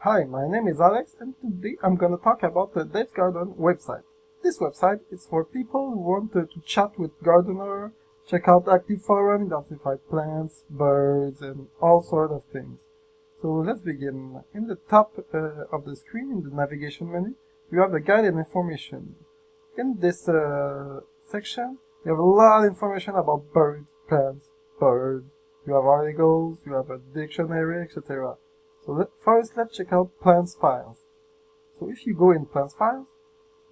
Hi, my name is Alex and today I'm gonna talk about the Dave's Garden website. This website is for people who want to chat with gardener, check out active forum, identify plants, birds, and all sort of things. So let's begin. In the top of the screen, in the navigation menu, you have the guide and information. In this section, you have a lot of information about birds, plants, birds. You have articles, you have a dictionary, etc. So first, let's check out plants files. So if you go in plants files,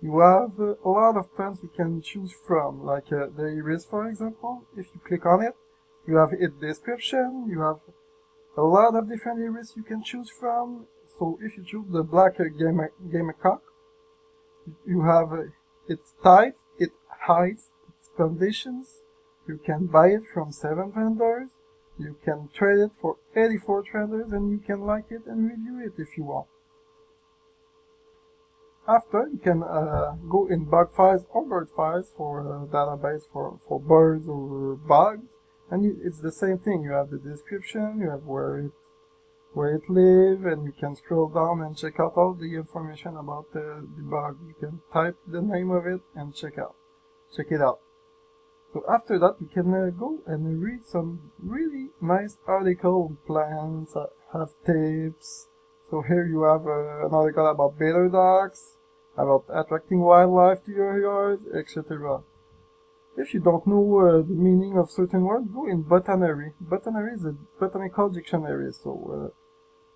you have a lot of plants you can choose from, like the iris, for example. If you click on it, you have its description, you have a lot of different iris you can choose from. So if you choose the black gamecock, you have its type, its height, its conditions. You can buy it from 7 vendors. You can trade it for 84 traders, and you can like it and review it if you want. After, you can go in bug files or bird files for a database for birds or bugs, and it's the same thing. You have the description, you have where it lives, and you can scroll down and check out all the information about the bug. You can type the name of it and check it out. So after that, you can go and read some really nice article on plants, have tips. So here you have an article about better ducks, about attracting wildlife to your yard, etc. If you don't know the meaning of certain words, go in botanary. Botanary is a botanical dictionary, so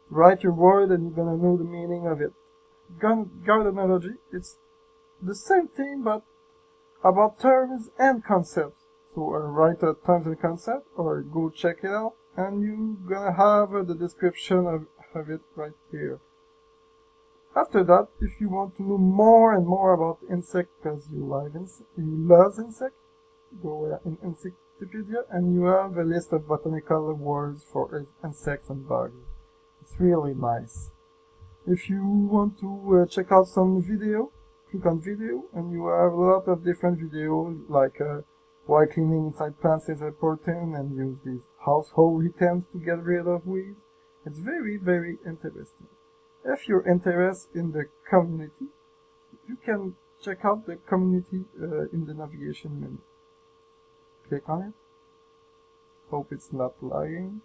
write your word and you're gonna know the meaning of it. Gardenology, it's the same thing, but about terms and concepts. So write terms and concept, or go check it out, and you're gonna have the description of it right here. After that, if you want to know more and more about insects because you love insects, go in Encyclopedia, and you have a list of botanical words for insects and bugs. It's really nice. If you want to check out some video, click on video, and you have a lot of different videos, like why cleaning inside plants is important, and use these household items to get rid of weeds. It's very, very interesting. If you're interested in the community, you can check out the community in the navigation menu. Click on it. Hope it's not lagging.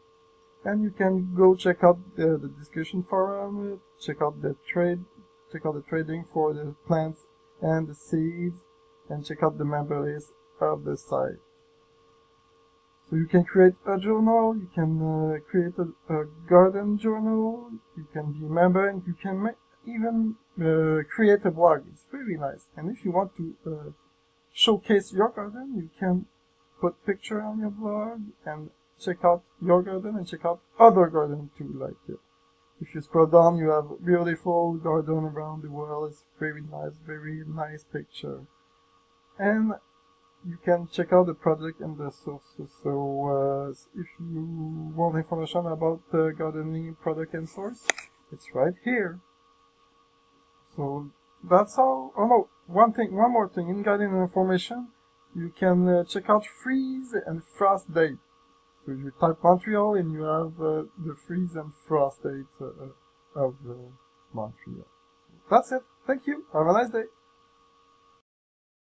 And you can go check out the discussion forum, check out the trading for the plants and the seeds, and check out the member list of the site. So you can create a journal, you can create a garden journal, you can be a member, and you can even create a blog. It's very nice. And if you want to showcase your garden, you can put picture on your blog and check out your garden and check out other garden too. Like if you scroll down, you have beautiful garden around the world. It's very nice picture. And you can check out the project and the sources. So if you want information about the gardening product and source, it's right here. So that's all. Oh no, one more thing. In gardening information, you can check out freeze and frost date. So you type Montreal and you have the freeze and frost date of Montreal. That's it. Thank you. Have a nice day.